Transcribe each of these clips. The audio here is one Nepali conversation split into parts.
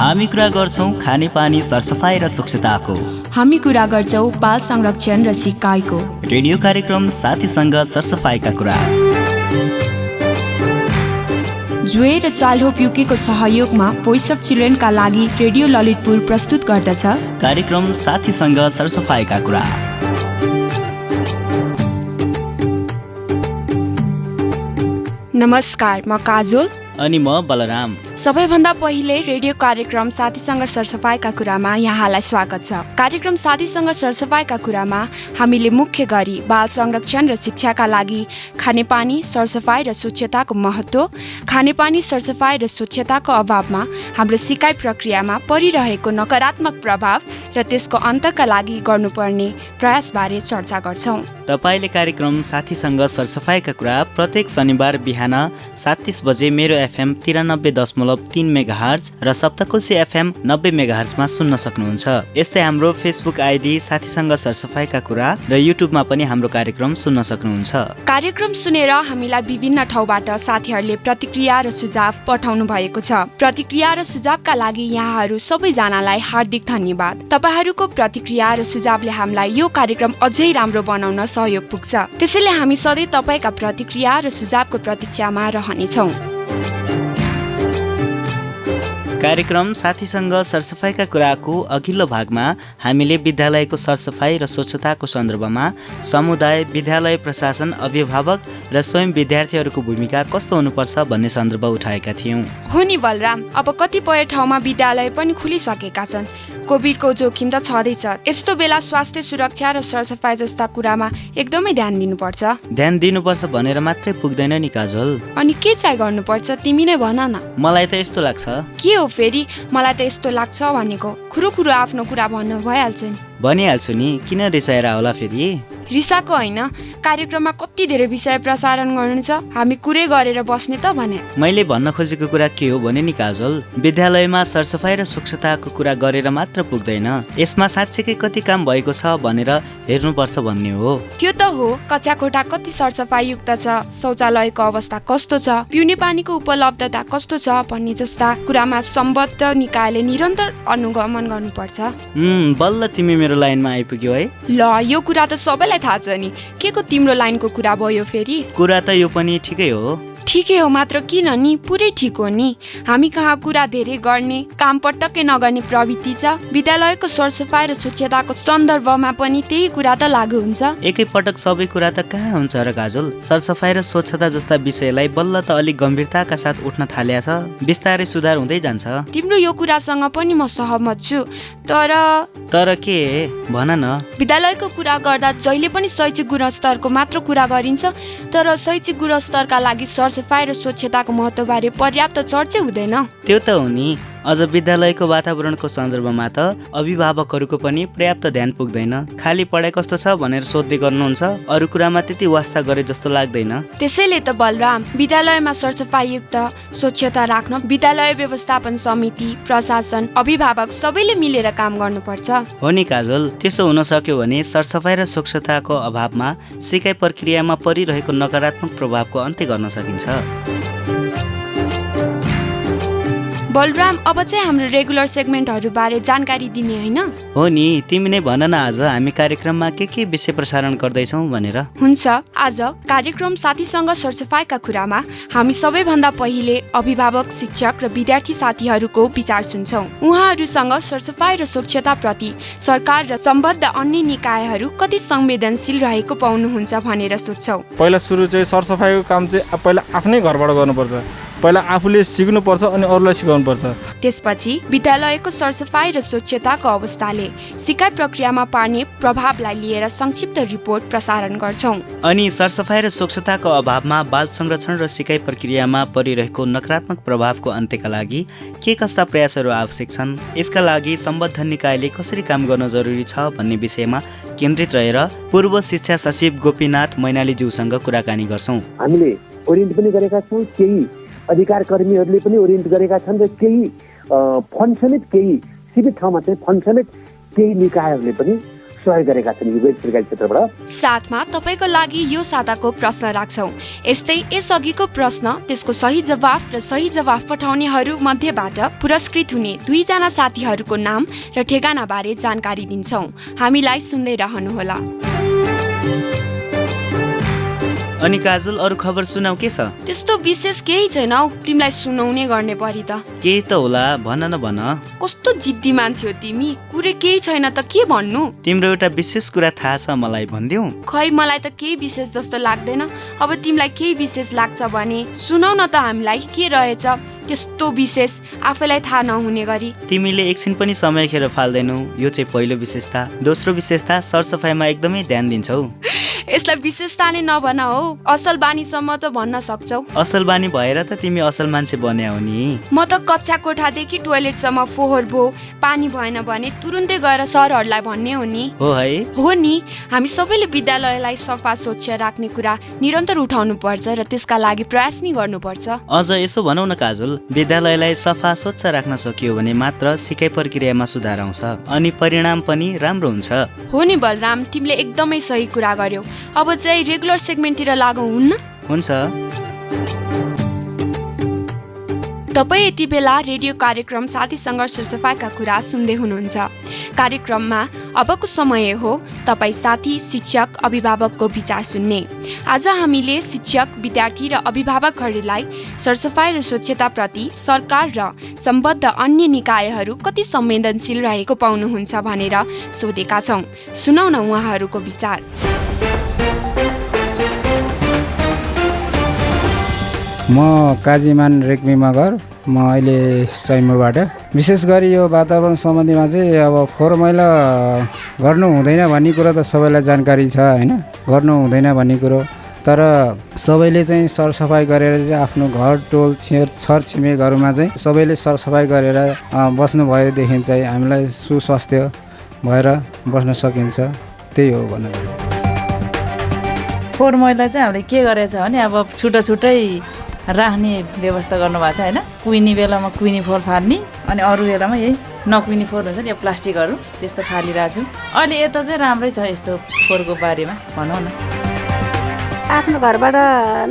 हामी कुरा गर्छौं खानेपानी सरसफाई र स्वच्छताको। हामी कुरा गर्छौं बाल संरक्षण र सिकाइको। रेडियो कार्यक्रम साथीसँग सरसफाइका कुरा। जुए र चाइल्ड होप युकेको सहयोगमा भोइस अफ चिल्ड्रेनका लागि रेडियो ललितपुर प्रस्तुत गर्दछ कार्यक्रम साथीसँग सरसफाइका कुरा। नमस्कार, म काजोल अनि म बलराम। सबैभन्दा पहिले रेडियो कार्यक्रम साथीसँग सरसफाइका कुरामा यहाँलाई स्वागत छ। कार्यक्रम साथीसँग सरसफाइका कुरामा हामीले मुख्य गरी बाल संरक्षण र शिक्षाका लागि खानेपानी सरसफाइ र स्वच्छताको महत्त्व, खानेपानी सरसफाइ र स्वच्छताको अभावमा हाम्रो सिकाइ प्रक्रियामा परिरहेको नकारात्मक प्रभाव र त्यसको अन्तका लागि गर्नुपर्ने प्रयासबारे चर्चा गर्छौँ। तपाईले कार्यक्रम साथीसँग सरसफाइका कुरा प्रत्येक शनिबार बिहान 7:30 बजे मेरो एफएम 93.3 मेगाहर्ज र सप्तकोशी एफएम 90 मेगाहर्जमा सुन्न सक्नुहुन्छ। यस्तै हाम्रो फेसबुक आइडी साथीसँग सरसफाइका कुरा र युट्युबमा पनि हाम्रो कार्यक्रम सुन्न सक्नुहुन्छ। कार्यक्रम सुनेर हामीलाई विभिन्न ठाउँबाट साथीहरूले प्रतिक्रिया र सुझाव पठाउनु भएको छ। प्रतिक्रिया र सुझावका लागि यहाँहरू सबैजनालाई हार्दिक धन्यवाद। तपाईहरूको प्रतिक्रिया र सुझावले हामीलाई यो कार्यक्रम अझै राम्रो बनाउन सहयोग पुग्छ। त्यसैले हामी सधैँ तपाईका प्रतिक्रिया र सुझावको प्रतीक्षामा रहनेछौँ। कार्यक्रम साथीसँग सरसफाइका कुराको अघिल्लो भागमा हामीले विद्यालयको सरसफाइ र स्वच्छताको सन्दर्भमा समुदाय, विद्यालय प्रशासन, अभिभावक र स्वयं विद्यार्थीहरूको भूमिका कस्तो हुनुपर्छ भन्ने सन्दर्भ उठाएका थियौँ। हो नि बलराम, अब कतिपय ठाउँमा विद्यालय पनि खुलिसकेका छन्। कोभिडको जोखिम त छँदैछ। यस्तो बेला स्वास्थ्य सुरक्षा र सरसफाइ जस्ता कुरामा एकदमै ध्यान दिनुपर्छ। ध्यान दिनुपर्छ भनेर मात्रै पुग्दैन नि काजल। अनि के चाहिँ गर्नुपर्छ तिमी नै भन न। मलाई त यस्तो लाग्छ। के हो फेरि? मलाई त यस्तो लाग्छ भनेको खुरो आफ्नो कुरा भन्नु भइहाल्छ नि। भनिहाल्छु नि, किन रिसाएर होला फेरि? रिसाको होइन, कार्यक्रममा कति धेरै विषय प्रसारण गर्नु छ, हामी कुरै गरेर बस्ने त भने। मैले भन्न खोजेको कुरा के हो भने नि काजल, विद्यालयमा सरसफाइ र स्वच्छताको कुरा गरेर मात्र पुग्दैन, यसमा साँच्चैकै कति काम भएको छ भनेर हेर्नुपर्छ भन्ने हो। त्यो त हो, कक्षा कोठा कति सरसफाइ युक्त छ, शौचालयको अवस्था कस्तो छ, पिउने पानीको उपलब्धता कस्तो छ भन्ने जस्ता कुरामा सम्बद्ध निकायले निरन्तर अनुगमन गर्नुपर्छ। बल्ल तिमी मेरो लाइनमा आइपुग्यो है। ल, यो कुरा त सबैलाई थाहा छ नि। के को तिम्रो लाइनको कुरा भयो फेरि? कुरा त यो पनि ठिकै हो। ठिकै हो मात्र किन नि, पुरै ठिक हो नि। हामी कहाँ कुरा धेरै गर्ने, काम पटक्कै नगर्ने प्रवृत्ति छ। विद्यालयको सरसफाइ र स्वच्छताको सन्दर्भमा पनि त्यही कुरा त लागू हुन्छ। एकैपटक सबै कुरा त कहाँ हुन्छ र काजल? सरसफाइ र स्वच्छता जस्ता विषयलाई बल्ल त अलिक गम्भीरताका साथ उठ्न थाल्या छ। बिस्तारै सुधार हुँदै जान्छ। तिम्रो यो कुरासँग पनि म सहमत छु, तर के भन न। विद्यालयको कुरा गर्दा जहिले पनि शैक्षिक गुणस्तरको मात्र कुरा गरिन्छ, तर शैक्षिक गुणस्तरका लागि सरसफाइ र स्वच्छताको महत्त्वबारे पर्याप्त चर्चा हुँदैन। त्यो त हो नि। अझ विद्यालयको वातावरणको सन्दर्भमा त अभिभावकहरूको पनि पर्याप्त ध्यान पुग्दैन। खालि पढाइ कस्तो छ भनेर सोध्दै गर्नुहुन्छ, अरू कुरामा त्यति वास्ता गरे जस्तो लाग्दैन। त्यसैले त बलराम, विद्यालयमा सरसफाइयुक्त स्वच्छता राख्न विद्यालय व्यवस्थापन समिति, प्रशासन, अभिभावक सबैले मिलेर काम गर्नुपर्छ। हो नि काजल, त्यसो हुन सक्यो भने सरसफाइ र स्वच्छताको अभावमा सिकाइ प्रक्रियामा परिरहेको नकारात्मक प्रभावको अन्त्य गर्न सकिन्छ। बलराम, अब चाहिँ हाम्रो रेगुलर सेगमेन्टहरू बारे जानकारी दिने होइन? हो नि, तिमी नै भन न आज हामी कार्यक्रममा के विषय प्रसारण गर्दैछौँ भनेर। हुन्छ, आज कार्यक्रम साथीसँग सरसफाइका कुरामा हामी सबैभन्दा पहिले अभिभावक, शिक्षक र विद्यार्थी साथीहरूको विचार सुन्छौँ। उहाँहरूसँग सरसफाइ र स्वच्छता प्रति सरकार र सम्बद्ध अन्य निकायहरू कति संवेदनशील रहेको पाउनुहुन्छ भनेर सोध्छौँ। पहिला सुरु चाहिँ सरसफाइको काम चाहिँ पहिला आफ्नै घरबाट गर्नुपर्छ। पहिला आफूले सिक्नुपर्छ अनि अरूलाई सिकाउनुपर्छ। त्यसपछि विद्यालयको सरसफाइ र स्वच्छताको अवस्थाले सिकाइ प्रक्रियामा पार्ने प्रभावलाई लिएर संक्षिप्त रिपोर्ट प्रसारण गर्छौँ। अनि सरसफाइ र स्वच्छताको अभावमा बाल संरक्षण र सिकाइ प्रक्रियामा परिरहेको नकारात्मक प्रभावको अन्त्यका लागि के कस्ता प्रयासहरू आवश्यक छन्, यसका लागि सम्बद्ध निकायले कसरी काम गर्न जरुरी छ भन्ने विषयमा केन्द्रित रहेर पूर्व शिक्षा सचिव गोपीनाथ मैनालीज्यूसँग कुराकानी गर्छौँ। हामीले ओरिएन्ट पनि गरेका छौँ, केही अधिकार कर्मीहरूले पनि ओरिएन्ट गरेका छन् र केही फन्ड समेत, केही सीमित ठाउँमा चाहिँ फन्ड समेत केही निकायहरूले पनि सहयोग गरेका छन् यो गैर सरकारी क्षेत्रबाट। साथमा तपाईँको लागि यो साताको प्रश्न राख्छौँ। यस्तै यसअघिको प्रश्न, त्यसको सही जवाफ र सही जवाफ पठाउनेहरू मध्येबाट पुरस्कृत हुने 2 जना साथीहरूको नाम र ठेगानाबारे जानकारी दिन्छौँ। हामीलाई सुन्दै रहनुहोला। अनि काजल, अरू खबर सुनाऊ, के छ? त्यस्तो विशेष केही छैन हौ, तिमीलाई सुनाउने गर्ने परि त। केही त होला, भन न भन। कस्तो जिद्दी मान्छे हो तिमी, कुरै केही छैन त के भन्नु? तिम्रो एउटा विशेष कुरा थाहा छ मलाई, भनिदेऊ। खै मलाई त केही विशेष जस्तो लाग्दैन। अब तिमीलाई केही विशेष लाग्छ भने सुनाउ न त, हामीलाई के रहेछ त्यस्तो विशेष आफैलाई थाहा नहुने गरी। तिमीले एकछिन पनि समय खेर फाल्दैनौ, यो चाहिँ पहिलो विशेषता। दोस्रो विशेषता, सरसफाइमा एकदमै ध्यान दिन्छौ। यसलाई विशेषता नै नभन हौ, असल बानीसम्म त भन्न सक्छौ। असल बानी भएर त तिमी असल मान्छे बन्या हो नि। म त कक्षा कोठादेखि टोयलेटसम्म फोहोर भो, पानी भएन भने तुरुन्तै गएर सरहरूलाई भन्ने हो नि। हो है? हो नि, हामी सबैले विद्यालयलाई सफा स्वच्छ राख्ने कुरा निरन्तर उठाउनु पर्छ र त्यसका लागि प्रयास नि गर्नुपर्छ। अझ यसो भनौ न काजल, विद्यालयलाई सफा स्वच्छ राख्न सकियो भने मात्र सिकाइ प्रक्रियामा सुधार आउँछ अनि परिणाम पनि राम्रो हुन्छ। हो नि बलराम, तिमीले एकदमै सही कुरा गर्यौ। अब चाहिँ रेगुलर सेगमेन्टतिर लागौँ हुन्न? हुन्छ। तपाईँ यति बेला रेडियो कार्यक्रम साथीसँग सरसफाइका कुरा सुन्दै हुनुहुन्छ। कार्यक्रममा अबको समय हो तपाईँ साथी, शिक्षक, अभिभावकको विचार सुन्ने। आज हामीले शिक्षक, विद्यार्थी र अभिभावकहरूलाई सरसफाइ र स्वच्छताप्रति सरकार र सम्बद्ध अन्य निकायहरू कति संवेदनशील रहेको पाउनुहुन्छ भनेर सोधेका छौँ। सुनौ न उहाँहरूको विचार। म काजीमान रेग्मी मगर, म अहिले सैमुबाट। विशेष गरी यो वातावरण सम्बन्धीमा चाहिँ अब फोहोर मैला गर्नु हुँदैन भन्ने कुरो त सबैलाई जानकारी छ होइन, गर्नु हुँदैन भन्ने कुरो। तर सबैले चाहिँ सरसफाइ गरेर चाहिँ आफ्नो घर टोल छरछिमेकहरूमा चाहिँ सबैले सरसफाइ गरेर बस्नुभयोदेखि चाहिँ हामीलाई सुस्वास्थ्य भएर बस्न सकिन्छ। त्यही हो भन्न। फोहोर मैला चाहिँ हामीले के गरेछ भने अब छुट्टा छुट्टै राख्ने व्यवस्था गर्नुभएको छ होइन। कुहिने बेलामा कुहिने फोहोर फाल्ने, अनि अरू बेलामा यही नकुहिने फोहोर हुन्छ नि, यो प्लास्टिकहरू त्यस्तो फालिरहेको छु। अहिले यता चाहिँ राम्रै छ यस्तो फोहोरको बारेमा भनौँ न। आफ्नो घरबाट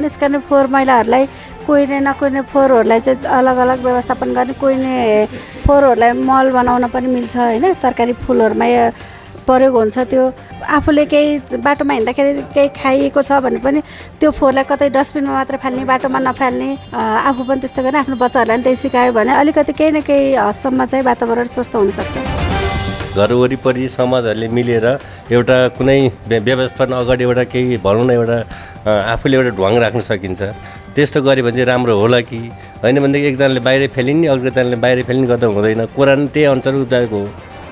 निस्कने फोहोर मैलाहरूलाई कुहिने नकुहिने फोहोरहरूलाई चाहिँ अलग अलग व्यवस्थापन गर्ने, कुहिने फोहोरहरूलाई मल बनाउन पनि मिल्छ होइन। तरकारी फुलहरूमा प्रयोग हुन्छ। त्यो आफूले केही बाटोमा हिँड्दाखेरि केही खाइएको छ भने पनि त्यो फोहोरलाई कतै डस्टबिनमा मात्र फाल्ने, बाटोमा नफाल्ने। आफू पनि त्यस्तो गर्ने, आफ्नो बच्चाहरूलाई पनि त्यही सिकायो भने अलिकति केही न केही हदसम्म चाहिँ वातावरण स्वस्थ हुनसक्छ। घर वरिपरि समाजहरूले मिलेर एउटा कुनै व्यवस्थापन अगाडि एउटा केही भनौँ न एउटा आफूले एउटा ढुवाङ राख्न सकिन्छ। त्यस्तो गऱ्यो भने चाहिँ राम्रो होला कि होइन भनेदेखि एकजनाले बाहिर फ्यालिने, अर्कोजनाले बाहिर फ्यालिने गर्दा हुँदैन। कोरान त्यही अनुसार उब्जाएको हो।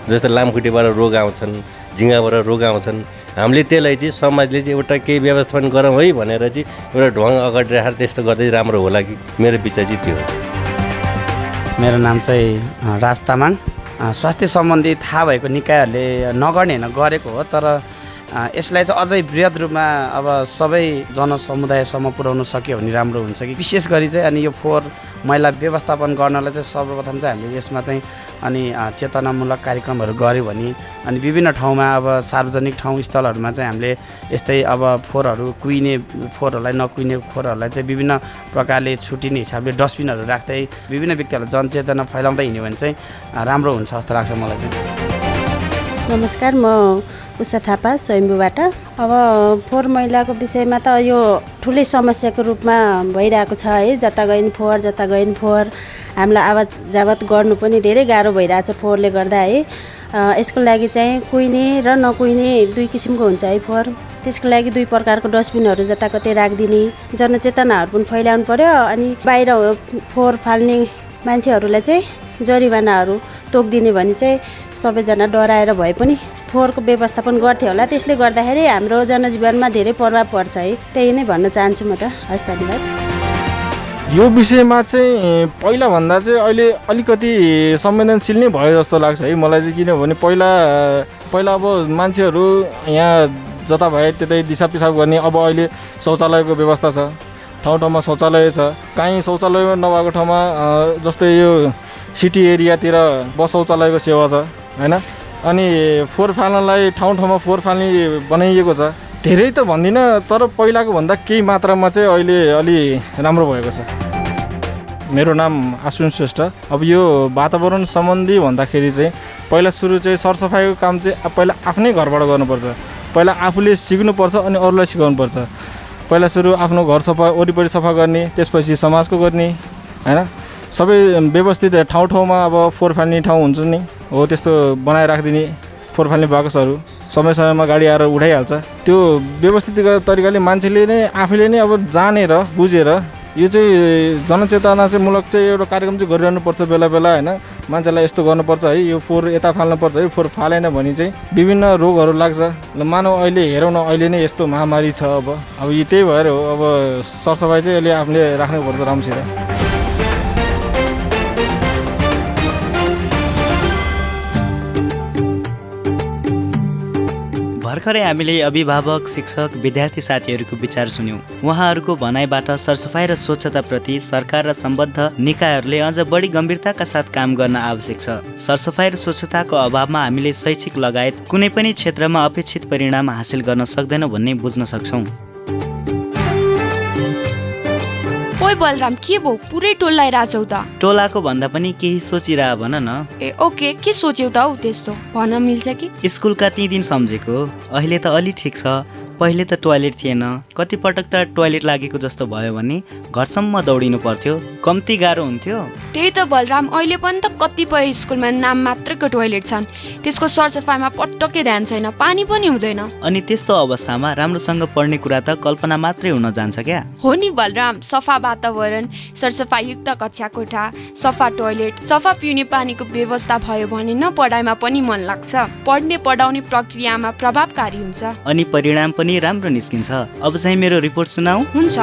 जस्तो लामखुट्टेबाट रोग आउँछन्, झिँगाबाट रोग आउँछन्। हामीले त्यसलाई चाहिँ समाजले चाहिँ एउटा केही व्यवस्थापन गरौँ है भनेर चाहिँ एउटा ढुवाङ अगाडि राखेर त्यस्तो गर्दै राम्रो होला कि, मेरो विचार चाहिँ त्यो हो। मेरो नाम चाहिँ राज तामाङ। स्वास्थ्य सम्बन्धी थाहा भएको निकायहरूले नगर्ने होइन, गरेको हो। तर यसलाई चाहिँ अझै बृहत रूपमा अब सबै जनसमुदायसम्म पुर्याउन सक्यो भने राम्रो हुन्छ कि। विशेष गरी चाहिँ अनि यो फोहोर मैला व्यवस्थापन गर्नलाई चाहिँ सर्वप्रथम चाहिँ हामीले यसमा चाहिँ अनि चेतनामूलक कार्यक्रमहरू गऱ्यो भने अनि विभिन्न ठाउँमा अब सार्वजनिक ठाउँ स्थलहरूमा चाहिँ हामीले यस्तै अब फोहोरहरू कुहिने फोहोरहरूलाई नकुहिने फोहोरहरूलाई चाहिँ विभिन्न प्रकारले छुटिने हिसाबले डस्टबिनहरू राख्दै विभिन्न व्यक्तिहरूलाई जनचेतना फैलाउँदै हिँड्यो भने चाहिँ राम्रो हुन्छ जस्तो लाग्छ मलाई चाहिँ। नमस्कार, म उषा थापा स्वयम्भूबाट। अब फोहोर मैलाको विषयमा त यो ठुलै समस्याको रूपमा भइरहेको छ है। जता गइन फोहोर, जता गइन फोहोर। हामीलाई आवाज जावत गर्नु पनि धेरै गाह्रो भइरहेछ फोहोरले गर्दा है। यसको लागि चाहिँ कुहिने र नकुहिने दुई किसिमको हुन्छ है फोहोर। त्यसको लागि दुई प्रकारको डस्टबिनहरू जताकतै राखिदिने, जनचेतनाहरू पनि फैलाउनु पर्यो। अनि बाहिर फोहोर फाल्ने मान्छेहरूलाई चाहिँ जरिवानाहरू तोकिदिने भने चाहिँ सबैजना डराएर भए पनि फोहोरको व्यवस्थापन गर्थ्यो होला। त्यसले गर्दाखेरि हाम्रो जनजीवनमा धेरै प्रभाव पर्छ है। त्यही नै भन्न चाहन्छु म त। हस्, धन्यवाद। यो विषयमा चाहिँ पहिलाभन्दा चाहिँ अहिले अलिकति संवेदनशील नै भयो जस्तो लाग्छ है मलाई चाहिँ। किनभने पहिला अब मान्छेहरू यहाँ जता भए त्यतै दिसा पिसाब गर्ने। अब अहिले शौचालयको व्यवस्था छ, ठाउँ ठाउँमा शौचालय छ। काहीँ शौचालय नभएको ठाउँमा जस्तै यो सिटी एरियातिर बस शौचालयको सेवा छ होइन। अनि फोहोर फाल्नलाई ठाउँ फोहोर फाल्ने बनाइएको छ। धेरै त भन्दिनँ, तर पहिलाको भन्दा केही मात्रामा चाहिँ अहिले अलि राम्रो भएको छ। मेरो नाम आश्विन श्रेष्ठ। अब यो वातावरण सम्बन्धी भन्दाखेरि चाहिँ पहिला सुरु चाहिँ सरसफाइको काम चाहिँ पहिला आफ्नै घरबाट गर्नुपर्छ। पहिला आफूले सिक्नुपर्छ अनि अरूलाई सिकाउनुपर्छ। पहिला सुरु आफ्नो घर सफा वरिपरि सफा गर्ने, त्यसपछि समाजको गर्ने, होइन? सबै व्यवस्थित ठाउँमा अब फोहोर फाल्ने ठाउँ हुन्छ नि, हो त्यस्तो बनाइराखिदिने। फोहोर फाल्ने बाकसहरू समयमा गाडी आएर उठाइहाल्छ। त्यो व्यवस्थित तरिकाले मान्छेले नै आफैले नै अब जानेर बुझेर यो चाहिँ जनचेतना चाहिँ मूलक चाहिँ एउटा कार्यक्रम चाहिँ गरिरहनुपर्छ बेला होइन? मान्छेलाई यस्तो गर्नुपर्छ है, यो फोहोर यता फाल्नुपर्छ है, फोहोर फालेन भने चाहिँ विभिन्न रोगहरू लाग्छ। मानव अहिले हेरौँ न, अहिले नै यस्तो महामारी छ। अब यो त्यही भएर हो, अब सरसफाइ चाहिँ अहिले आफूले राख्नुपर्छ राम्रोसित। भर्खरै हामीले अभिभावक, शिक्षक, विद्यार्थी साथीहरूको विचार सुन्यौँ। उहाँहरूको भनाइबाट सरसफाइ र स्वच्छताप्रति सरकार र सम्बद्ध निकायहरूले अझ बढी गम्भीरताका साथ काम गर्न आवश्यक छ। सरसफाइ र स्वच्छताको अभावमा हामीले शैक्षिक लगायत कुनै पनि क्षेत्रमा अपेक्षित परिणाम हासिल गर्न सक्दैनौँ भन्ने बुझ्न सक्छौँ। ओइ बलराम, के भो पुरै टोललाई राजौ त? टोलाको भन्दा पनि केही सोचिरह भन न। ए ओके, के सोच्यौ त हौ त्यस्तो? भन्न मिल्छ कि? स्कुलका ती दिन सम्झेको। अहिले त अलि ठिक छ। पहिले त टोयलेट थिएन। कतिपटक त टोयलेट लागेको जस्तो भयो भने घरसम्म दौडिनु पर्थ्यो। कम्ती गाह्रो हुन्थ्यो। त्यही त बलराम, अहिले पनि त कतिपय स्कुलमा नाम मात्रको टोयलेट छन्। त्यसको सरसफाइमा पटक्कै ध्यान छैन, पानी पनि हुँदैन। अनि त्यस्तो अवस्थामा राम्रोसँग पढ्ने कुरा त कल्पना मात्रै हुन जान्छ क्या? हो नि बलराम, सफा वातावरण, सरसफाइयुक्त कक्षा कोठा, सफा टोयलेट, सफा पिउने पानीको व्यवस्था भयो भने न पढाइमा पनि मन लाग्छ। पढ्ने पढाउने प्रक्रियामा प्रभावकारी हुन्छ अनि परिणाम पनि राम्रो निस्किन्छ। अब चाहिँ मेरो रिपोर्ट सुनाऊ। हुन्छ।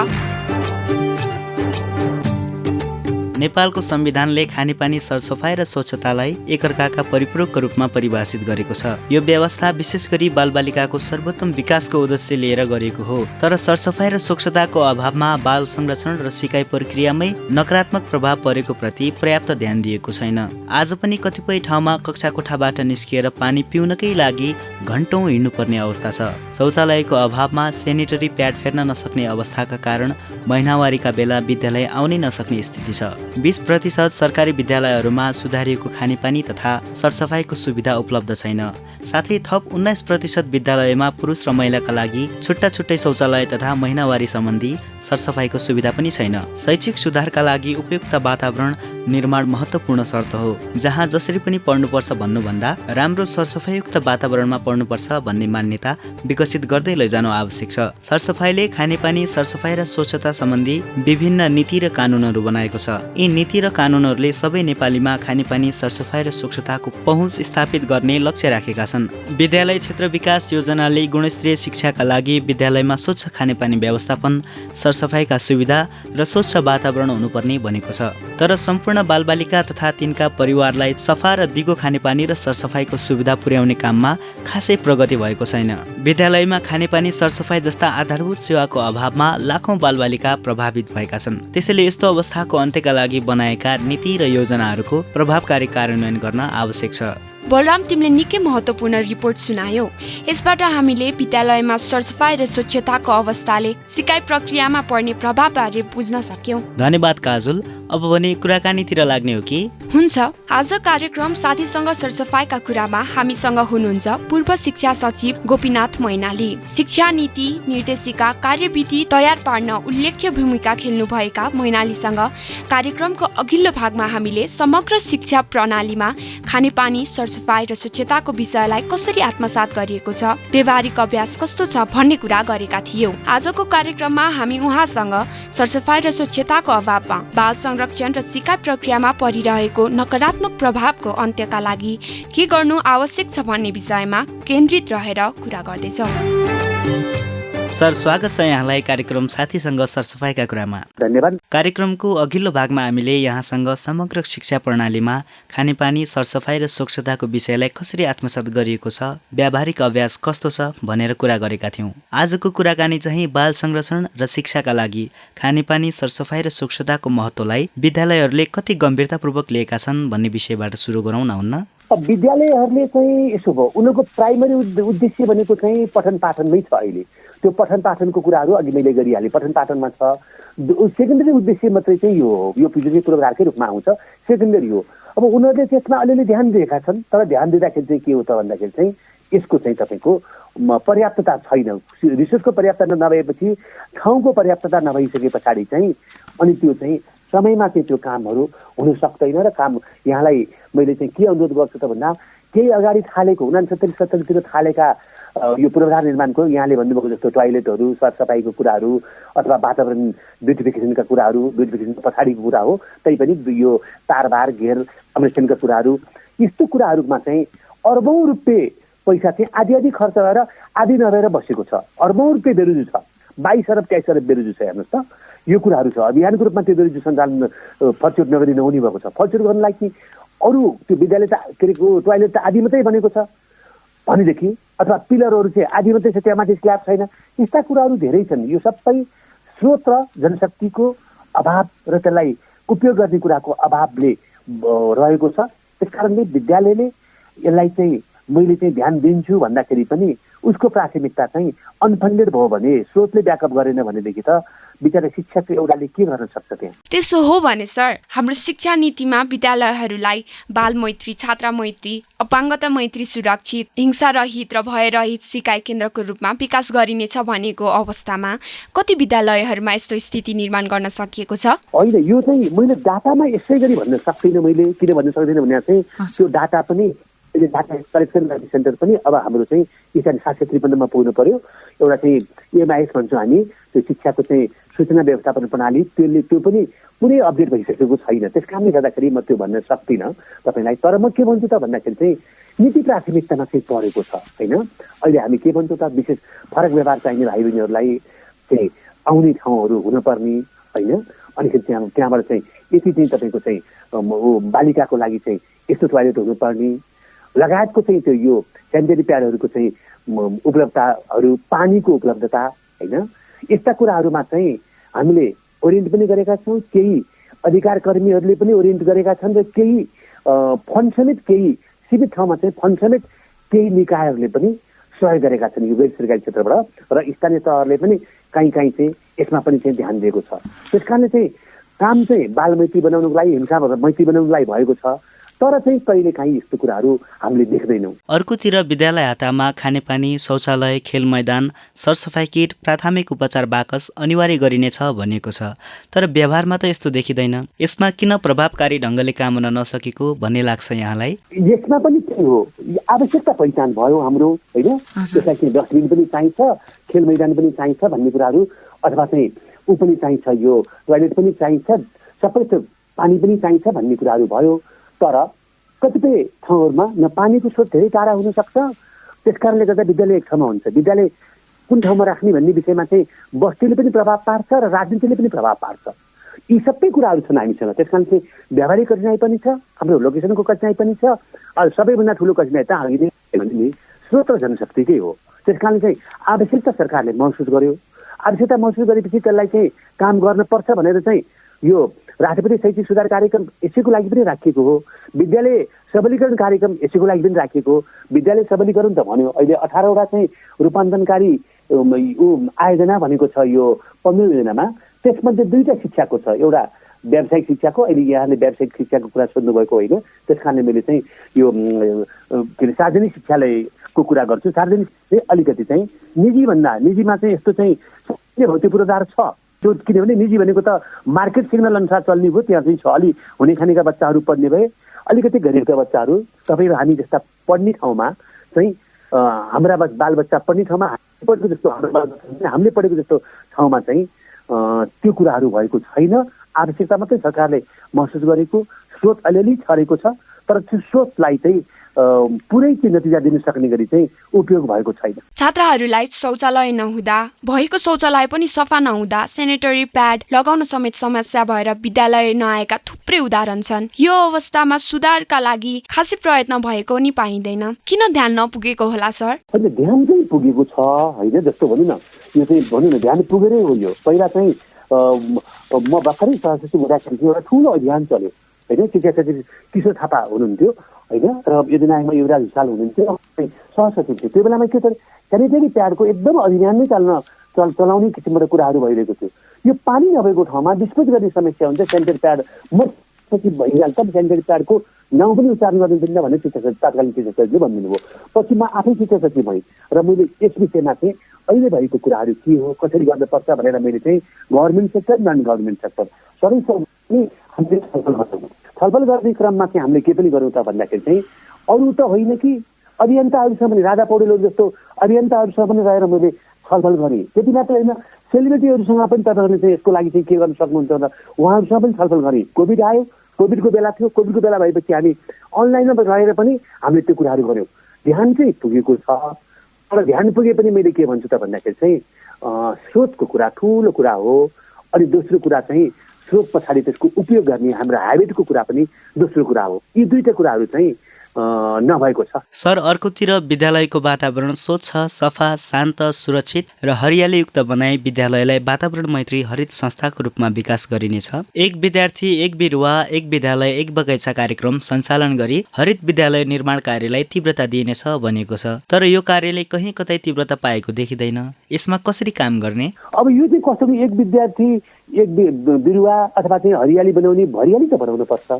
नेपालको संविधानले खानेपानी सरसफाइ र स्वच्छतालाई एकअर्काका परिपूरकको रूपमा परिभाषित गरेको छ। यो व्यवस्था विशेष गरी बालबालिकाको सर्वोत्तम विकासको उद्देश्य लिएर गरिएको हो। तर सरसफाइ र स्वच्छताको अभावमा बाल संरक्षण र सिकाइ प्रक्रियामै नकारात्मक प्रभाव परेको प्रति पर्याप्त ध्यान दिएको छैन। आज पनि कतिपय ठाउँमा कक्षा कोठाबाट निस्किएर पानी पिउनकै लागि घन्टौँ हिँड्नुपर्ने अवस्था छ। शौचालयको अभावमा सेनिटरी प्याड फेर्न नसक्ने अवस्थाका कारण महिनावारीका बेला विद्यालय आउनै नसक्ने स्थिति छ। 20% सरकारी विद्यालयहरूमा सुधारिएको खानेपानी तथा सरसफाइको सुविधा उपलब्ध छैन। साथै थप 19% विद्यालयमा पुरुष र महिलाका लागि छुट्टा छुट्टै शौचालय तथा महिनावारी सम्बन्धी सरसफाइको सुविधा पनि छैन। शैक्षिक सुधारका लागि उपयुक्त वातावरण निर्माण महत्त्वपूर्ण शर्त हो। जहाँ जसरी पनि पढ्नुपर्छ भन्नुभन्दा राम्रो सरसफाइयुक्त वातावरणमा पढ्नुपर्छ भन्ने मान्यता विकसित गर्दै लैजानु आवश्यक छ। सरसफाइले खानेपानी सरसफाइ र स्वच्छता सम्बन्धी विभिन्न नीति र कानुनहरू बनाएको छ। यी नीति र कानुनहरूले सबै नेपालीमा खानेपानी सरसफाइ र स्वच्छताको पहुँच स्थापित गर्ने लक्ष्य राखेका छन्। विद्यालय क्षेत्र विकास योजनाले गुणस्तरीय शिक्षाका लागि विद्यालयमा स्वच्छ खानेपानी व्यवस्थापन, सरसफाइका सुविधा र स्वच्छ वातावरण हुनुपर्ने भनेको छ। तर सम्पूर्ण बालबालिका तथा तिनका परिवारलाई सफा र दिगो खानेपानी र सरसफाइको सुविधा पुर्याउने काममा खासै प्रगति भएको छैन। विद्यालयमा खानेपानी सरसफाइ जस्ता आधारभूत सेवाको अभावमा लाखौं बालबालिका प्रभावित भएका छन्। त्यसैले यस्तो अवस्थाको अन्त्यका लागि बनाएका नीति र योजनाहरूको प्रभावकारी कार्यान्वयन गर्न आवश्यक छ। बलराम, तिमीले निकै महत्त्वपूर्ण रिपोर्ट सुनायौ। यसबाट हामीले विद्यालयमा सरसफाइ र स्वच्छताको अवस्थाले सिकाइ प्रक्रियामा पर्ने प्रभावबारे बुझ्न सक्यौँ। धन्यवाद काजुल। अब भने कुराकानीतिर लाग्ने हो कि? हुन्छ। आज कार्यक्रम साथीसँग सरसफाइका कुरामा हामीसँग हुनुहुन्छ पूर्व शिक्षा सचिव गोपीनाथ मैनाली। शिक्षा नीति निर्देशिका कार्यविधि तयार पार्न उल्लेख्य भूमिका खेल्नुभएका मैनालीसँग कार्यक्रमको अघिल्लो भागमा हामीले समग्र शिक्षा प्रणालीमा खानेपानी सरसफाइ र स्वच्छताको विषयलाई कसरी आत्मसात गरिएको छ, व्यवहारिक अभ्यास कस्तो छ भन्ने कुरा गरेका थियौँ। आजको कार्यक्रममा हामी उहाँसँग सरसफाइ र स्वच्छताको अभावमा बाल संरक्षण र सिकाइ प्रक्रियामा परिरहेको नकारात्मक प्रभावको अन्त्यका लागि के गर्नु आवश्यक छ भन्ने विषयमा केन्द्रित रहेर कुरा गर्दैछौँ। सर, स्वागत छ यहाँलाई कार्यक्रम साथीसँग सरसफाइका कुरामा। धन्यवाद। कार्यक्रमको अघिल्लो भागमा हामीले यहाँसँग समग्र शिक्षा प्रणालीमा खानेपानी, सरसफाइ र स्वच्छताको विषयलाई कसरी आत्मसात गरिएको छ, व्यावहारिक अभ्यास कस्तो छ भनेर कुरा गरेका थियौँ। आजको कुराकानी चाहिँ बाल संरक्षण र शिक्षाका लागि खानेपानी, सरसफाइ र स्वच्छताको महत्त्वलाई विद्यालयहरूले कति गम्भीरतापूर्वक लिएका छन् भन्ने विषयबाट सुरु गरौँ न, हुन्न? विद्यालयहरूले चाहिँ यसो भयो, उनीहरूको प्राइमरी उद्देश्य भनेको चाहिँ पठन पाठनमै छ। अहिले त्यो पठन पाठनको कुराहरू अघि मैले गरिहालेँ, पठन पाठनमा छ। सेकेन्डरी उद्देश्य मात्रै चाहिँ यो हो, यो पिजिटी पूर्वाधारकै रूपमा आउँछ, सेकेन्डरी हो। अब उनीहरूले त्यसमा अलिअलि ध्यान दिएका छन्, तर ध्यान दिँदाखेरि चाहिँ के हो त भन्दाखेरि चाहिँ यसको चाहिँ तपाईँको पर्याप्तता छैन। रिसोर्सको पर्याप्तता नभएपछि, ठाउँको पर्याप्तता नभइसके पछाडि चाहिँ अनि त्यो चाहिँ समयमा चाहिँ त्यो कामहरू हुन सक्दैन। र काम यहाँलाई मैले चाहिँ के अनुरोध गर्छु त भन्दा, केही अगाडि थालेको 69-70तिर थालेका यो पूर्वाधार निर्माणको यहाँले भन्नुभएको जस्तो टोयलेटहरू, सरसफाइको कुराहरू अथवा वातावरण ब्युटिफिकेसनका कुराहरू, ब्युटिफिकेसनको पछाडिको कुरा हो, तैपनि यो तारबार घेर संरक्षणका कुराहरू, यस्तो कुराहरूमा चाहिँ अर्बौँ रुपियाँ पैसा चाहिँ आधी खर्च गरेर आधी नभएर बसेको छ। अर्बौँ रुपियाँ बेरुजु छ, 22 अरब 23 अरब बेरुजु छ। हेर्नुहोस् त, यो कुराहरू छ। अभियानको रूपमा त्यो बेरुजु सञ्चालन फलस्वरूप नगरी नहुने भएको छ। फलस्वरूप गर्नलाई कि अरू त्यो विद्यालय त के अरे टोयलेट त आधी मात्रै बनेको छ भनेदेखि, अथवा पिलरहरू चाहिँ आधी मात्रै छ, त्यहाँ माथि स्ल्याब छैन, यस्ता कुराहरू धेरै छन्। यो सबै स्रोत र जनशक्तिको अभाव र त्यसलाई उपयोग गर्ने कुराको अभावले रहेको छ। त्यसकारणले विद्यालयले यसलाई चाहिँ मैले चाहिँ ध्यान दिन्छु भन्दाखेरि पनि उसको प्राथमिकता चाहिँ अनफन्डेड भयो भने, स्रोतले ब्याकअप गरेन भनेदेखि त बिचरा शिक्षक एउटाले के गर्न सक्छ त्यहाँ? त्यसो हो भने सर, हाम्रो शिक्षा नीतिमा विद्यालयहरूलाई बाल मैत्री, छात्र मैत्री, अपाङ्गता मैत्री, सुरक्षित, हिंसा रहित र भयरहित सिकाइ केन्द्रको रूपमा विकास गरिनेछ भनेको अवस्थामा कति विद्यालयहरूमा यस्तो स्थिति निर्माण गर्न सकिएको छ? होइन, यो चाहिँ मैले डाटामा यसै गरी भन्न सक्दिनँ। मैले किन भन्न सक्दिनँ भने चाहिँ त्यो डाटा पनि डाटा कलेक्सन गर्ने सेन्टर पनि अब हाम्रो चाहिँ स्थानीय शासकीय त्रिपन्नमा पुग्नु पर्यो। एउटा चाहिँ एमआइएस भन्छौँ हामी, त्यो शिक्षाको चाहिँ सूचना व्यवस्थापन प्रणाली, त्यो पनि कुनै अपडेट भइसकेको छैन। त्यस कारणले गर्दाखेरि म त्यो भन्न सक्दिनँ तपाईँलाई। तर म के भन्छु त भन्दाखेरि चाहिँ नीति प्राथमिकतामा चाहिँ परेको छ होइन। अहिले हामी के भन्छौँ त, विशेष फरक व्यवहार चाहिने भाइ बहिनीहरूलाई चाहिँ आउने ठाउँहरू हुनुपर्ने होइन। अनिखेरि त्यहाँबाट चाहिँ यति चाहिँ तपाईँको चाहिँ बालिकाको लागि चाहिँ यस्तो टोयलेट हुनुपर्ने लगायतको चाहिँ त्यो यो सेनिटरी प्याडहरूको चाहिँ उपलब्धताहरू, पानीको उपलब्धता होइन, यस्ता कुराहरूमा चाहिँ हामीले ओरिएन्ट पनि गरेका छौँ। केही अधिकार कर्मीहरूले पनि ओरिएन्ट गरेका छन् र केही फन्ड समेत, केही सीमित ठाउँमा चाहिँ फन्ड समेत केही निकायहरूले पनि सहयोग गरेका छन् यो गैर सरकारी क्षेत्रबाट। र स्थानीय तहहरूले पनि कहीँ चाहिँ यसमा पनि चाहिँ ध्यान दिएको छ। त्यस कारणले चाहिँ काम चाहिँ बालमैत्री बनाउनुको लागि, हिंसा मैत्री बनाउनुको लागि भएको छ। तर चाहिँ कहिले काहीँ यस्तो कुराहरू हामीले देख्दैनौँ। अर्कोतिर विद्यालय हातामा खानेपानी, शौचालय, खेल मैदान, सरसफाइ किट, प्राथमिक उपचार बाकस अनिवार्य गरिनेछ भनिएको छ। तर व्यवहारमा त यस्तो देखिँदैन। यसमा किन प्रभावकारी ढङ्गले काम हुन नसकेको भन्ने लाग्छ यहाँलाई? यसमा पनि त्यही हो, आवश्यकता पहिचान भयो हाम्रो होइन। त्यसलाई चाहिँ डस्टबिन पनि चाहिन्छ, खेल मैदान पनि चाहिन्छ भन्ने कुराहरू, अथवा चाहिँ ऊ पनि चाहिन्छ, यो टोयलेट पनि चाहिन्छ, सबै पानी पनि चाहिन्छ भन्ने कुराहरू भयो। तर कतिपय ठाउँहरूमा न पानीको स्रोत धेरै टाढा हुनसक्छ। त्यस कारणले गर्दा विद्यालय एक ठाउँमा हुन्छ। विद्यालय कुन ठाउँमा राख्ने भन्ने विषयमा चाहिँ बस्तीले पनि प्रभाव पार्छ र राजनीतिले पनि प्रभाव पार्छ। यी सबै कुराहरू छन् हामीसँग। त्यस कारण चाहिँ व्यावहारिक कठिनाइ पनि छ, हाम्रो लोकेसनको कठिनाइ पनि छ। सबैभन्दा ठुलो कठिनाइ त हामीले भने स्रोत र जनशक्तिकै हो। त्यस कारण चाहिँ आवश्यकता सरकारले महसुस गर्यो। आवश्यकता महसुस गरेपछि त्यसलाई चाहिँ काम गर्नुपर्छ भनेर चाहिँ यो राष्ट्रपति शैक्षिक सुधार कार्यक्रम यसैको लागि पनि राखिएको हो। विद्यालय सबलीकरण कार्यक्रम यसैको लागि पनि राखिएको हो। विद्यालय सबलीकरण त भन्यो, अहिले 18वटा चाहिँ रूपान्तरणकारी आयोजना भनेको छ यो 15 योजनामा। त्यसमध्ये 2टा शिक्षाको छ, एउटा व्यावसायिक शिक्षाको। अहिले यहाँले व्यावसायिक शिक्षाको कुरा सोध्नुभएको होइन, त्यस कारणले मैले चाहिँ यो के अरे सार्वजनिक शिक्षालयको कुरा गर्छु। सार्वजनिक चाहिँ अलिकति चाहिँ निजीमा चाहिँ यस्तो चाहिँ भौतिक पूर्वाधार छ त्यो, किनभने निजी भनेको त मार्केट सिग्नल अनुसार चल्ने भयो। त्यहाँ चाहिँ छ अलि हुने खानेका बच्चाहरू पढ्ने भए, अलिकति गरिबका बच्चाहरू तपाईँ र हामी जस्ता पढ्ने ठाउँमा चाहिँ हाम्रा बालबच्चा पढ्ने ठाउँमा पढेको जस्तो हामीले पढेको जस्तो ठाउँमा चाहिँ त्यो कुराहरू भएको छैन। आवश्यकता मात्रै सरकारले महसुस गरेको, स्रोत अलिअलि छरेको छ। तर त्यो स्रोतलाई चाहिँ पुरै चाहिँ नतिजा दिन सक्ने गरी चाहिँ उपयोग भएको छैन। छात्राहरूलाई शौचालय नहुँदा, भएको शौचालय पनि सफा नहुँदा सेनेटरी प्याड लगाउन समेत समस्या भएर विद्यालय नआएका थुप्रै उदाहरण छन्। यो अवस्थामा सुधारका लागि खासै प्रयत्न भएको नि पाइँदैन। किन ध्यान नपुगेको होला सर? होइन, ध्यान चाहिँ पुगेको छ होइन, जस्तो भनौँ न, यो चाहिँ भनौँ न ध्यान पुगेरै हो। यो पहिला चाहिँ म भर्खरै सहसचिव हुँदाखेरि एउटा ठुलो अभियान चल्यो होइन। शिक्षा सचिव किशोर थापा हुनुहुन्थ्यो होइन, र योजनामा युवराज हिसाल हुनुहुन्थ्यो, सहसचिव थियो। त्यो बेलामा के छ, सेनिटरी प्याडको एकदम अभियान नै चलाउने किसिमबाट कुराहरू भइरहेको थियो। यो पानी नभएको ठाउँमा डिस्पोज गर्ने समस्या हुन्छ। सेनिटरी प्याड म सचिव भइहाल्छ, सेनिटरी प्याडको नाउँ पनि उच्चारण गरिदिँदैन भनेर तत्कालीन शिक्षा सचिवले भनिदिनु भयो। पछि म आफै शिक्षा सचिव भएँ र मैले यस विषयमा चाहिँ अहिले भएको कुराहरू के हो, कसरी गर्नुपर्छ भनेर मैले चाहिँ government sector, non government sector सबै हामीले छलफल गर्ने क्रममा चाहिँ हामीले के पनि गऱ्यौँ त भन्दाखेरि चाहिँ अरू त होइन कि अभियन्ताहरूसँग पनि, राजा पौडेल जस्तो अभियन्ताहरूसँग पनि रहेर मैले छलफल गरेँ। त्यति मात्र होइन, सेलिब्रिटीहरूसँग पनि तपाईँहरूले चाहिँ यसको लागि चाहिँ के गर्न सक्नुहुन्छ भनेर उहाँहरूसँग पनि छलफल गरेँ। कोभिड आयो, कोभिडको बेला थियो, कोभिडको बेला भएपछि हामी अनलाइनमा रहेर पनि हामीले त्यो कुराहरू गऱ्यौँ। ध्यान चाहिँ पुगेको छ, तर ध्यान पुगे पनि मैले के भन्छु त भन्दाखेरि चाहिँ स्रोतको कुरा ठुलो कुरा हो। अनि दोस्रो कुरा चाहिँ स्रोत पछाडि त्यसको उपयोग गर्ने हाम्रो ह्याबिटको कुरा पनि दोस्रो कुरा हो। यी दुईटा कुराहरू चाहिँ नभएको छ। सर, अर्कोतिर विद्यालयको वातावरण स्वच्छ, सफा, शान्त, सुरक्षित र हरियालीयुक्त बनाई विद्यालयलाई वातावरण मैत्री हरित संस्थाको रूपमा विकास गरिनेछ। एक विद्यार्थी एक बिरुवा, एक विद्यालय एक बगैँचा कार्यक्रम सञ्चालन गरी हरित विद्यालय निर्माण कार्यलाई तीव्रता दिइनेछ भनिएको छ। तर यो कार्यले कहीँ कतै तीव्रता पाएको देखिँदैन। यसमा कसरी काम गर्ने? अब यो चाहिँ कस्तो, एक विद्यार्थी एक बिरुवा अथवा चाहिँ हरियाली बनाउने, हरियाली त बनाउनु पर्छ।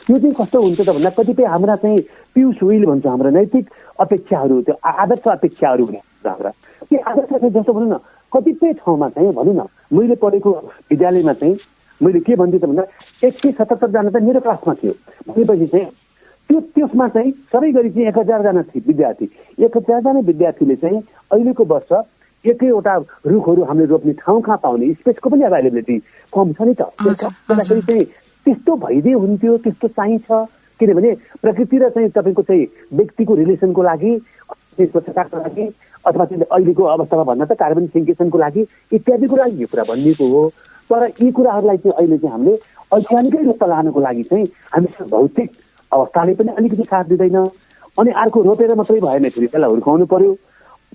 यो चाहिँ कस्तो हुन्छ त भन्दा कतिपय हाम्रा चाहिँ पियुष विल भन्छ, हाम्रो नैतिक अपेक्षाहरू, त्यो आदर्श अपेक्षाहरू हाम्रा त्यो आदर्श चाहिँ जस्तो भनौँ न, कतिपय ठाउँमा चाहिँ भनौँ न, मैले पढेको विद्यालयमा चाहिँ मैले के भन्थेँ त भन्दा 177 जना चाहिँ मेरो क्लासमा थियो भनेपछि चाहिँ त्यसमा चाहिँ सबै गरी चाहिँ 1000 जना थिए विद्यार्थी। 1000 जना विद्यार्थीले चाहिँ अहिलेको वर्ष एकैवटा रुखहरू हामीले रोप्ने ठाउँ कहाँ पाउने, स्पेसको पनि अभाइलेबिलिटी कम छ नि त। त्यसले चाहिँ त्यस्तो भइदिए हुन्थ्यो, त्यस्तो चाहिन्छ। किनभने प्रकृति र चाहिँ तपाईँको चाहिँ व्यक्तिको रिलेसनको लागि, स्वच्छताको लागि, अथवा चाहिँ अहिलेको अवस्थामा भन्दा त कार्बन सिङ्केसनको लागि इत्यादिको लागि यो कुरा भनिएको हो। तर यी कुराहरूलाई चाहिँ अहिले चाहिँ हामीले वैज्ञानिकै रूपमा लानको लागि चाहिँ हामीसँग भौतिक अवस्थाले पनि अलिकति साथ दिँदैन। अनि अर्को रोपेर मात्रै भएन, फेरि त्यसलाई हुर्काउनु पर्यो,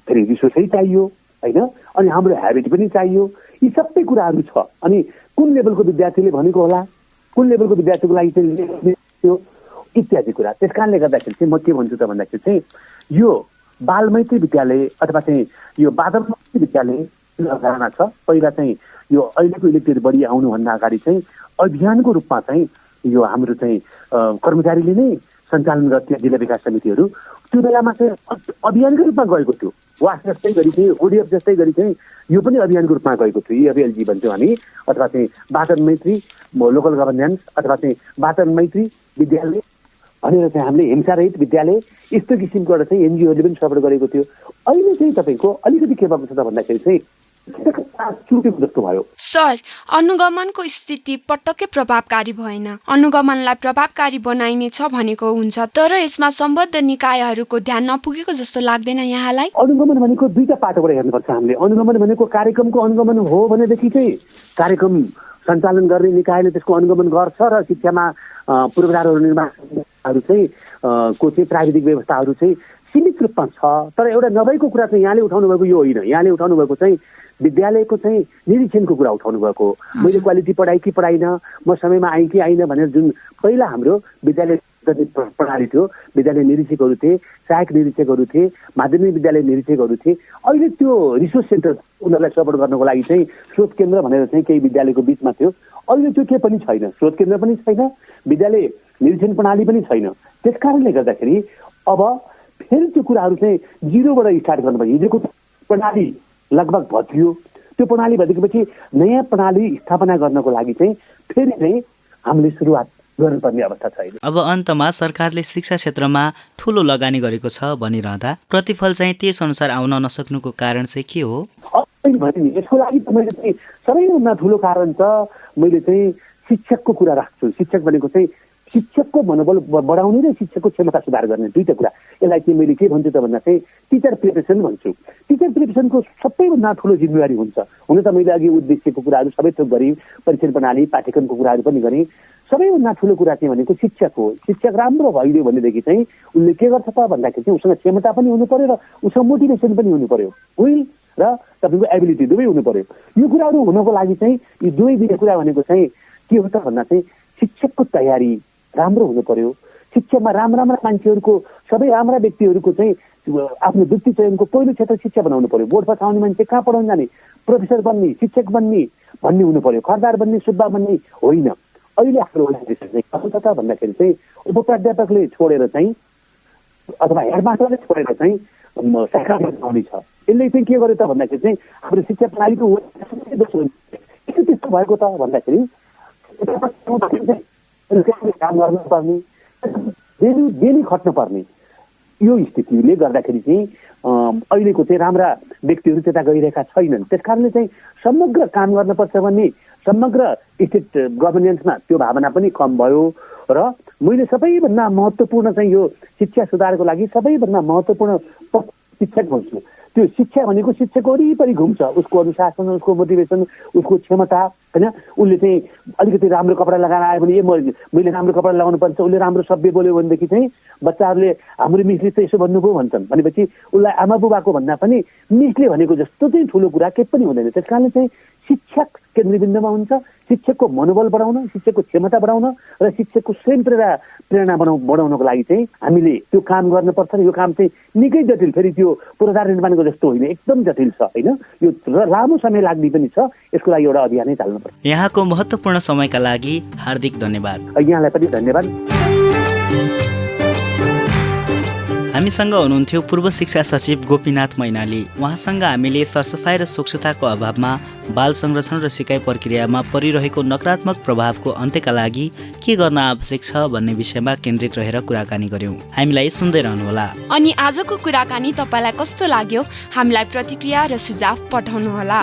फेरि रिसोर्सै चाहियो होइन, अनि हाम्रो ह्याबिट पनि चाहियो। यी सबै कुराहरू छ। अनि कुन लेभलको विद्यार्थीले भनेको होला, कुन लेभलको विद्यार्थीको लागि चाहिँ इत्यादि कुरा। त्यस कारणले गर्दाखेरि चाहिँ म के भन्छु त भन्दाखेरि चाहिँ यो बालमैत्री विद्यालय अथवा चाहिँ यो वातावरण विद्यालय अवधारणा छ। पहिला चाहिँ यो अहिलेको इलेक्टेड बडी आउनुभन्दा अगाडि चाहिँ अभियानको रूपमा चाहिँ यो हाम्रो चाहिँ कर्मचारीले नै सञ्चालन गर्थ्यो जिल्ला विकास समितिहरू। त्यो बेलामा चाहिँ अभियानकै रूपमा गएको थियो। वास जस्तै गरी चाहिँ ओडिएफ जस्तै गरी चाहिँ यो पनि अभियानको रूपमा गएको थियो। EFLG भन्छौँ हामी, अथवा चाहिँ वातावरण मैत्री लोकल गभर्नेन्स अथवा चाहिँ वातावरण मैत्री विद्यालय भनेर चाहिँ हामीले हिंसारहित विद्यालय यस्तो किसिमको एउटा चाहिँ एनजिओले पनि सपोर्ट गरेको थियो। अहिले चाहिँ तपाईँको अलिकति के भएको छ त भन्दाखेरि चाहिँ चुकेको जस्तो भयो। सर, अनुगमनको स्थिति पटक्कै प्रभावकारी भएन। अनुगमनलाई प्रभावकारी बनाइनेछ भनेको हुन्छ, तर यसमा सम्बद्ध निकायहरूको ध्यान नपुगेको जस्तो लाग्दैन यहाँलाई? अनुगमन भनेको दुईटा पाटोबाट हेर्नुपर्छ हामीले। अनुगमन भनेको कार्यक्रमको अनुगमन हो भनेदेखि चाहिँ कार्यक्रम सञ्चालन गर्ने निकायले त्यसको अनुगमन गर्छ र शिक्षामा पूर्वाधारहरू निर्माणहरू चाहिँ को चाहिँ प्राविधिक व्यवस्थाहरू चाहिँ सीमित रूपमा छ। तर एउटा नभएको कुरा चाहिँ यहाँले उठाउनु भएको यो होइन। यहाँले उठाउनु भएको चाहिँ विद्यालयको चाहिँ निरीक्षणको कुरा उठाउनु भएको। मैले क्वालिटी पढाएँ कि पढाइनँ, म समयमा आएँ कि आइनँ भनेर जुन पहिला हाम्रो विद्यालय प्रणाली थियो, विद्यालय निरीक्षकहरू थिए, सहायक निरीक्षकहरू थिए, माध्यमिक विद्यालय निरीक्षकहरू थिए। अहिले त्यो रिसोर्स सेन्टर उनीहरूलाई सपोर्ट गर्नको लागि चाहिँ स्रोत केन्द्र भनेर चाहिँ केही विद्यालयको बिचमा थियो। अहिले त्यो के पनि छैन, स्रोत केन्द्र पनि छैन, विद्यालय निरीक्षण प्रणाली पनि छैन। त्यस कारणले गर्दाखेरि अब फेरि त्यो कुराहरू चाहिँ जिरोबाट स्टार्ट गर्नुपर्छ। हिजोको प्रणाली लगभग भत्कियो। त्यो प्रणाली भत्किएपछि नयाँ प्रणाली स्थापना गर्नको लागि चाहिँ फेरि चाहिँ हामीले सुरुवात गर्नुपर्ने अवस्था छैन। अब अन्तमा सरकारले शिक्षा क्षेत्रमा ठुलो लगानी गरेको छ भनिरहँदा प्रतिफल चाहिँ त्यस अनुसार आउन नसक्नुको कारण चाहिँ के हो? यसको लागि त मैले चाहिँ सबैभन्दा ठुलो कारण त मैले चाहिँ शिक्षकको कुरा राख्छु। शिक्षक भनेको चाहिँ शिक्षकको मनोबल बढाउने र शिक्षकको क्षमता सुधार गर्ने दुईटा कुरा। यसलाई चाहिँ मैले के भन्छु त भन्दा चाहिँ टिचर प्रिपरेसन भन्छु। टिचर प्रिपरेसनको सबैभन्दा ठुलो जिम्मेवारी हुन्छ। हुन त मैले अघि उद्देश्यको कुराहरू सबै थोक गरेँ, परीक्षण प्रणाली पाठ्यक्रमको कुराहरू पनि गरेँ। सबैभन्दा ठुलो कुरा चाहिँ भनेको शिक्षक हो। शिक्षक राम्रो भइदियो भनेदेखि चाहिँ उसले के गर्छ त भन्दाखेरि चाहिँ उसँग क्षमता पनि हुनु पर्यो र उसँग मोटिभेसन पनि हुनु पर्यो। विल र तपाईँको एबिलिटी दुवै हुनु पर्यो। यो कुराहरू हुनको लागि चाहिँ यी दुवै कुरा भनेको चाहिँ के हो त भन्दा चाहिँ शिक्षकको तयारी राम्रो हुनु पर्यो। शिक्षामा राम्रा मान्छेहरूको सबै राम्रा व्यक्तिहरूको चाहिँ आफ्नो वृत्ति चयनको पहिलो क्षेत्र शिक्षा बनाउनु पर्यो। बोर्ड पास आउने मान्छे कहाँ पढाउन जाने, प्रोफेसर बन्ने, शिक्षक बन्ने भन्ने हुनु पर्यो। खरदार बन्ने, सुब्बा बन्ने होइन। अहिले हाम्रो organization चाहिँ कस्तो छ भन्दाखेरि चाहिँ उपप्राध्यापकले छोडेर चाहिँ अथवा हेडमास्टरले छोडेर चाहिँ शाखामा आउने छ। यसले चाहिँ के गर्यो त भन्दाखेरि चाहिँ हाम्रो शिक्षा प्रणालीको किन त्यस्तो भएको त भन्दाखेरि काम गर्नुपर्ने, डेली खट्नुपर्ने यो स्थितिले गर्दाखेरि चाहिँ अहिलेको चाहिँ राम्रा व्यक्तिहरू त्यता गइरहेका छैनन्। त्यस कारणले चाहिँ समग्र काम गर्नुपर्छ भन्ने समग्र स्टेट गभर्नेन्समा त्यो भावना पनि कम भयो। र मैले सबैभन्दा महत्त्वपूर्ण चाहिँ यो शिक्षा सुधारको लागि सबैभन्दा महत्त्वपूर्ण शिक्षक भन्छु। त्यो शिक्षा भनेको शिक्षकको वरिपरि घुम्छ। उसको अनुशासन, उसको मोटिभेसन, उसको क्षमता होइन। उसले चाहिँ अलिकति राम्रो कपडा लगाएर आयो भने मैले राम्रो कपडा लगाउनु पर्छ, उसले राम्रो सभ्य बोल्यो भनेदेखि चाहिँ बच्चाहरूले हाम्रो मिसले त यसो भन्नुभयो भन्छन् भनेपछि उसलाई आमा बुबाको भन्दा पनि मिसले भनेको जस्तो चाहिँ ठुलो कुरा केही पनि हुँदैन। त्यस कारणले चाहिँ शिक्षक केन्द्रबिन्दुमा हुन्छ। शिक्षकको मनोबल बढाउन, शिक्षकको क्षमता बढाउन र शिक्षकको स्वयं प्रेरणा बढाउनको लागि चाहिँ हामीले त्यो काम गर्नुपर्छ। र यो काम चाहिँ निकै जटिल, फेरि त्यो पूर्वाधार निर्माणको जस्तो होइन, एकदम जटिल छ होइन। यो लामो समय लाग्ने पनि छ। यसको लागि एउटा अभियानै चाल्नुपर्छ। यहाँको महत्त्वपूर्ण समयका लागि हार्दिक धन्यवाद। यहाँलाई पनि धन्यवाद। हामीसँग हुनुहुन्थ्यो पूर्व शिक्षा सचिव गोपीनाथ मैनाली। उहाँसँग हामीले सरसफाइ र स्वच्छताको अभावमा बाल संरक्षण र सिकाइ प्रक्रियामा परिरहेको नकारात्मक प्रभावको अन्त्यका लागि के गर्न आवश्यक छ भन्ने विषयमा केन्द्रित रहेर कुराकानी गर्यौं। हामीलाई सुन्दै रहनुहोला। अनि आजको कुराकानी तपाईलाई कस्तो लाग्यो हामीलाई प्रतिक्रिया र सुझाव पठाउनुहोला।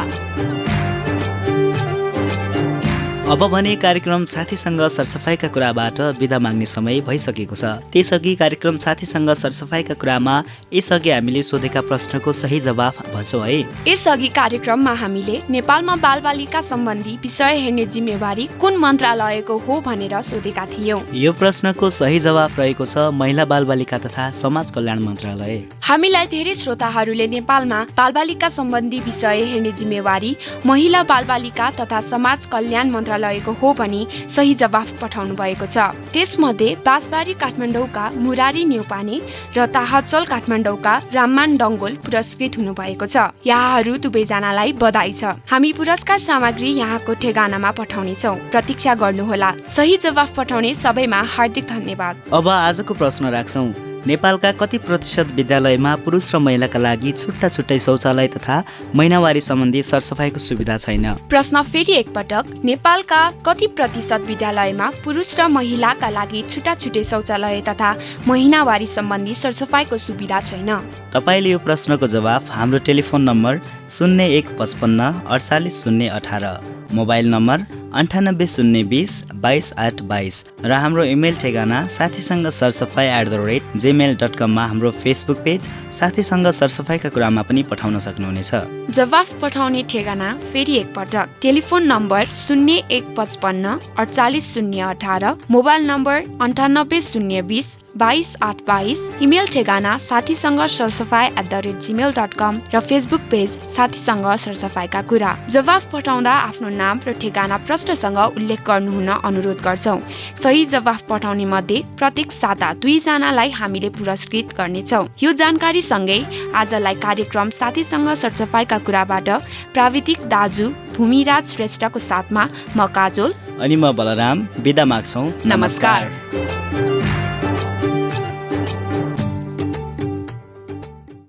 अब भने कार्यक्रम साथीसँग सरसफाइका कुराबाट बिदा माग्ने समय भइसकेको छ। त्यसअघि कार्यक्रम साथीसँग सरसफाइका कुरामा यसअघि हामीले सोधेका प्रश्नको सही जवाफ भन्छौँ है। यसअघि कार्यक्रममा हामीले नेपालमा बालबालिका सम्बन्धी विषय हेर्ने जिम्मेवारी कुन मन्त्रालयको हो भनेर सोधेका थियौं। यो प्रश्नको सही जवाफ रहेको छ महिला बालबालिका तथा समाज कल्याण मन्त्रालय। हामीलाई धेरै श्रोताहरूले नेपालमा बालबालिका सम्बन्धी विषय हेर्ने जिम्मेवारी महिला बालबालिका तथा समाज कल्याण मन्त्रालयको हो भनी सही जवाफ पठाउनु भएको छ। त्यसमध्ये बाँसबारी काठमाडौँका मुरारी न्यौपाने र ताहचल काठमाडौँका राममान डङ्गोल पुरस्कृत हुनु भएको छ। यहाँहरू दुवैजनालाई बधाई छ। हामी पुरस्कार सामग्री यहाँको ठेगानामा पठाउनेछौँ, प्रतीक्षा गर्नुहोला। सही जवाफ पठाउने सबैमा हार्दिक धन्यवाद। अब आजको प्रश्न राख्छौँ। नेपालका कति प्रतिशत विद्यालयमा पुरुष र महिलाका लागि छुट्टा छुट्टै शौचालय तथा महिनावारी सम्बन्धी सरसफाइको सुविधा छैन? प्रश्न फेरि एकपटक। नेपालका कति प्रतिशत विद्यालयमा पुरुष र महिलाका लागि छुट्टा छुट्टै शौचालय तथा महिनावारी सम्बन्धी सरसफाइको सुविधा छैन? तपाईँले यो प्रश्नको जवाफ हाम्रो टेलिफोन नम्बर 0155 48018, मोबाइल नम्बर 9802022822 र हाम्रो इमेल ठेगाना साथीसँग सरसफाइ@gmail.com मा हाम्रो फेसबुक पेज साथीसँग सरसफाइका कुरामा पनि पठाउन सक्नुहुनेछ। जवाफ पठाउने ठेगाना फेरि एकपटक। Telephone number 0155 48018, mobile number 9802022822, email ठेगाना साथीसँग सरसफाइ@gmail.com र फेसबुक पेज साथीसँग सरसफाइका कुरा। जवाफ पठाउँदा आफ्नो नाम र ठेगाना प्रश्नसँग उल्लेख गर्नुहुन अनुरोध गर्छौँ। सही जवाफ पठाउने मध्ये प्रत्येक साता 2 जनालाई हामीले पुरस्कृत गर्नेछौँ। यो जानकारी सँगै आजलाई कार्यक्रम साथीसँग सरसफाइका कुराबाट प्राविधिक दाजु भूमिराज श्रेष्ठको साथमा म काजोल अनि म बलराम बिदा माग्छौँ। नमस्कार।